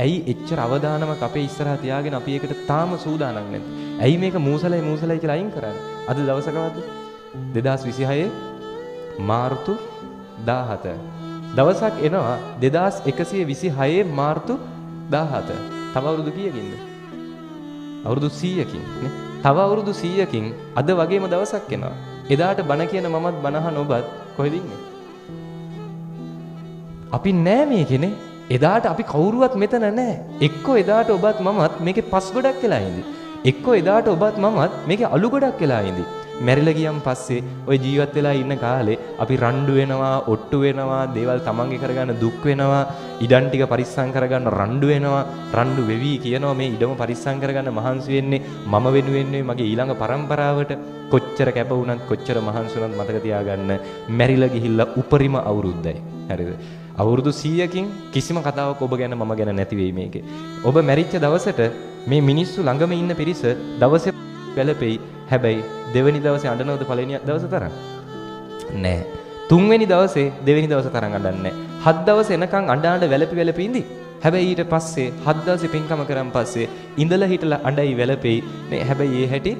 ඇයි එච්චර අවදානමක් අපේ ඉස්සරහා තියාගෙන අපි ඒකට තාම සූදානම් නැත්තේ? ඇයි මේක මූසලයි කියලා අයින් කරන්නේ? අද දවසකවද? 2026 මාර්තු 17. දවසක් එනවා 2126 මාර්තු 17. තව අවුරුදු කීයකින්ද? අවුරුදු 100කින් නේ. තව අවුරුදු 100කින් අද වගේම දවසක් එනවා. එදාට බණ කියන මමත් බණහන ඔබත් කොහෙද ඉන්නේ? අපි නෑ මේකනේ. එදාට අපි කවුරුවත් මෙතන නෑ. එක්කෝ එදාට ඔබත් මමත් මේකේ පස් ගොඩක් වෙලා ඉඳි. එක්කෝ එදාට ඔබත් මමත් මේකේ අලු ගොඩක් වෙලා ඉඳි. මැරිලා ගියන් පස්සේ ওই ජීවත් වෙලා ඉන්න කාලේ අපි රණ්ඩු වෙනවා, ඔට්ටු වෙනවා, දේවල් තමන්ගේ කරගන්න දුක් වෙනවා, ඉඩම් ටික පරිස්සම් කරගන්න රණ්ඩු වෙනවා, රණ්ඩු වෙවි කියනවා මේ ඉඩම පරිස්සම් කරගන්න මහන්සි වෙන්නේ මම වෙනුවෙන් මගේ ඊළඟ පරම්පරාවට. කොච්චර කැප වුණත් කොච්චර මහන්සි වුණත් මතක තියාගන්න මැරිලා ගිහිල්ලා උපරිම අවුරුද්දයි. හරිද? අවුරුදු 100කින් කිසිම කතාවක් ඔබ ගැන මම ගැන නැති වෙයි මේකේ. ඔබ මැරිච්ච දවසට මේ මිනිස්සු ළඟම ඉන්න පිරිස දවසේ වැළපෙයි. හැබැයි දෙවෙනි දවසේ අඬනවද පළවෙනි දවස තරම්? නෑ. තුන්වෙනි දවසේ දෙවෙනි දවස තරම් අඬන්නේ නෑ. 7 දවස් එනකන් අඬ වැළපි ඉඳි. හැබැයි ඊට පස්සේ 7 දවසේ පින්කම කරන් පස්සේ ඉඳලා හිටලා අඬයි වැළපෙයි. නේ හැබැයි ඒ හැටි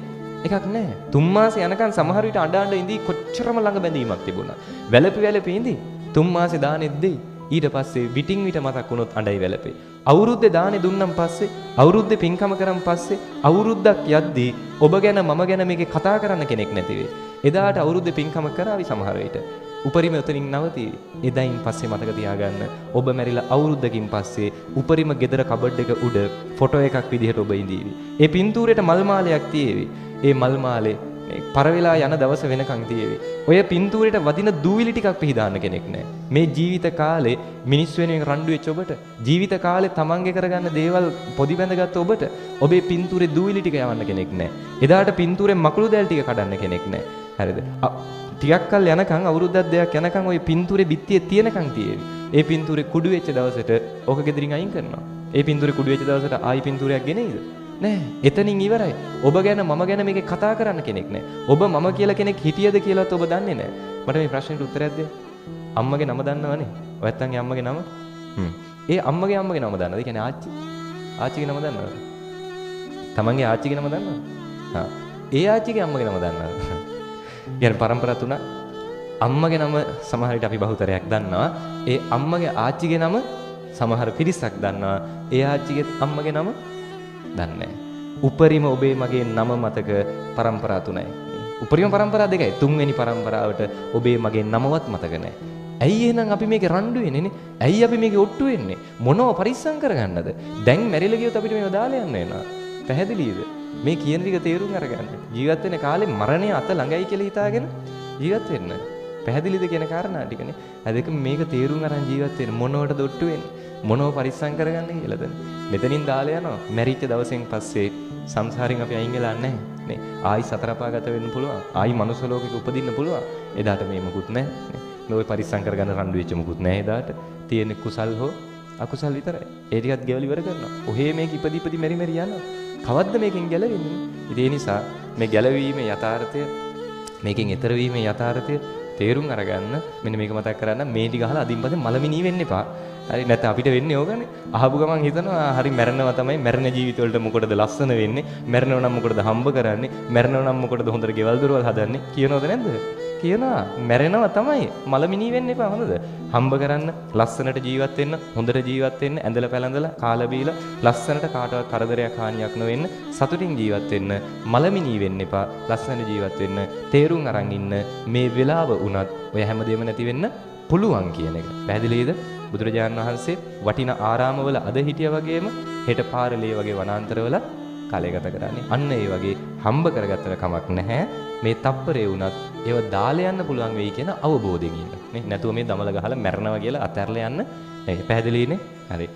එකක් නෑ. 3 මාසේ යනකන් සමහර විට අඬ ඉඳි කොච්චරම ළඟ බැඳීමක් තිබුණා. වැළපි ඉඳි 3 මාසේ දානෙත් දෙයි. ඊට පස්සේ විටින් විට මතක් වුණොත් අඬයි වැළපේ. අවුරුද්දේ දානේ දුන්නම් පස්සේ අවුරුද්දේ පින්කම කරන් පස්සේ අවුරුද්දක් යද්දී ඔබ ගැන මම ගැන මේකේ කතා කරන්න කෙනෙක් නැති වෙයි. එදාට අවුරුද්දේ පින්කම කරાવી සමහර විට. උපරිම උතනින් නවතී. එදායින් පස්සේ මතක තියාගන්න ඔබ මැරිලා අවුරුද්දකින් පස්සේ උපරිම ගෙදර කබඩ් එක උඩ ෆොටෝ එකක් විදිහට ඔබ ඉඳීවි. ඒ පින්තූරේට මල් මාලයක් තියේවි. ඒ මල් මාලේ පරවෙලා යන දවස වෙනකන් තියේවි. ඔය පින්තූරේට වදින දූවිලි ටිකක් පිහදාන්න කෙනෙක් නැහැ. මේ ජීවිත කාලේ මිනිස් වෙනුවෙන් රණ්ඩු වෙච්ච ඔබට, ජීවිත කාලේ තමන්ගේ කරගන්න දේවල් පොදි බැඳගත්ත ඔබට ඔබේ පින්තූරේ දූවිලි ටික යවන්න කෙනෙක් නැහැ. එදාට පින්තූරේ මකුළු දැල් ටික කඩන්න කෙනෙක් නැහැ. හරිද? ටිකක් කල් යනකන් අවුරුද්දක් දෙකක් යනකන් ওই පින්තූරේ බිත්තියේ තියෙනකන් තියේවි. ඒ පින්තූරේ කුඩු වෙච්ච දවසට ඕක ගෙදරින් අයින් කරනවා. ඒ පින්තූරේ කුඩු වෙච්ච දවසට ආයි පින්තූරයක් ගෙනෙයිද? නෑ. එතනින් ඉවරයි. ඔබ ගැන මම ගැන මේකේ කතා කරන්න කෙනෙක් නෑ. ඔබ මම කියලා කෙනෙක් හිටියද කියලාත් ඔබ දන්නේ නෑ. මට මේ ප්‍රශ්නෙට උත්තරයක් දෙන්න. අම්මගේ නම දන්නවනේ. ඔයත්තන්ගේ අම්මගේ නම? ඒ අම්මගේ නම දන්නවද? ඒ කියන්නේ ආච්චි. ආච්චිගේ නම දන්නවද? තමන්ගේ ආච්චිගේ නම දන්නවද? හා. ඒ ආච්චිගේ අම්මගේ නම දන්නවද? يعني පරම්පරා තුන අම්මගේ නම සමහර විට අපි බහුතරයක් දන්නවා. ඒ අම්මගේ ආච්චිගේ නම සමහර පිරිසක් දන්නවා. ඒ ආච්චිගේ අම්මගේ නම දන්නේ. උපරිම ඔබේ මගේ නම මතක පරම්පරා තුනයි. උපරිම පරම්පරා දෙකයි. තුන්වෙනි පරම්පරාවට ඔබේ මගේ නමවත් මතක නැහැ. ඇයි එහෙනම් අපි මේකේ රණ්ඩු වෙන්නේ නේ? ඇයි අපි මේකේ ඔට්ටු වෙන්නේ? මොනව පරිස්සම් කරගන්නද? දැන් මැරිලා ගියොත් අපිට මේව දාලා යන්න වෙනවා. පැහැදිලිද? මේ කියන ටික තේරුම් අරගන්න. ජීවත් වෙන කාලේ මරණය අත ළඟයි කියලා හිතාගෙන ජීවත් වෙන්න. පැහැදිලිද කියන කාරණා ටිකනේ. අදක මේක තේරුම් අරන් ජීවත් වෙන්න මොනවටද ඔට්ටු වෙන්නේ? මොනව පරිස්සම් කරගන්න කියලාද? මෙතනින් දාලා යනවා. මැරිච්ච දවසෙන් පස්සේ සංසාරයෙන් අපි අයින් වෙලා නැහැ නේ. ආයි සතර අපාගත වෙන්න පුළුවන්. ආයි මනුස්ස ලෝකෙක උපදින්න පුළුවන්. එදාට මේ මොකුත් නැහැ නේ. මේ ඔය පරිස්සම් කරගන්න රණ්ඩු වෙච්ච මොකුත් නැහැ එදාට. තියෙන කුසල් හෝ අකුසල් විතරයි. ඒ ටිකත් ගෙවල ඉවර කරනවා. ඔහේ මේක ඉපදි මෙරි යනවා. කවද්ද මේකෙන් ගැලවෙන්නේ? ඉතින් ඒ නිසා මේ ගැලවීමේ යථාර්ථය මේකෙන් ඈතර වීමේ යථාර්ථය තේරුම් අරගන්න. මෙන්න මේක මතක් කරගන්න. මේ ටික අහලා අදින් පස්සේ මලමිනී වෙන්න එපා. හරි නැත්නම් අපිට වෙන්නේ ඕකනේ. අහපු ගමන් හිතනවා හරි මැරෙනවා තමයි. මැරෙන ජීවිත වලට මොකටද ලස්සන වෙන්නේ? මැරෙනව නම් මොකටද හම්බ කරන්නේ? මැරෙනව නම් මොකටද හොඳට ගෙවල් දොරවල් හදන්නේ? කියනවද නැද්ද? කියනවා. මැරෙනවා තමයි. මලමිනී වෙන්න එපා හොඳද? හම්බ කරන්න, ලස්සනට ජීවත් වෙන්න, හොඳට ජීවත් වෙන්න, ඇඳලා පැළඳලා, කාලා බීලා, ලස්සනට කාටවත් කරදරයක් හානියක් නොවෙන්න, සතුටින් ජීවත් වෙන්න, මලමිනී වෙන්න එපා. ලස්සනට ජීවත් වෙන්න, තේරුම් අරන් ඉන්න. මේ වෙලාව වුණත් ඔය හැමදේම නැති වෙන්න පුළුවන් කියන එක. පැහැදිලිද? බුදුරජාණන් වහන්සේ වටින ආරාමවල අද හිටියා වගේම හෙට පාරලේ වගේ වනාන්තරවල කාලය ගත කරන්නේ. අන්න ඒ වගේ හම්බ කරගත්තට කමක් නැහැ. මේ තප්පරේ වුණත් ඒව දාලා යන්න පුළුවන් වෙයි කියන අවබෝධයෙන් ඉන්න. නේ නැතුව මේ දමල ගහලා මැරනවා කියලා අතහැරලා යන්න. පැහැදිලිනේ? හරි.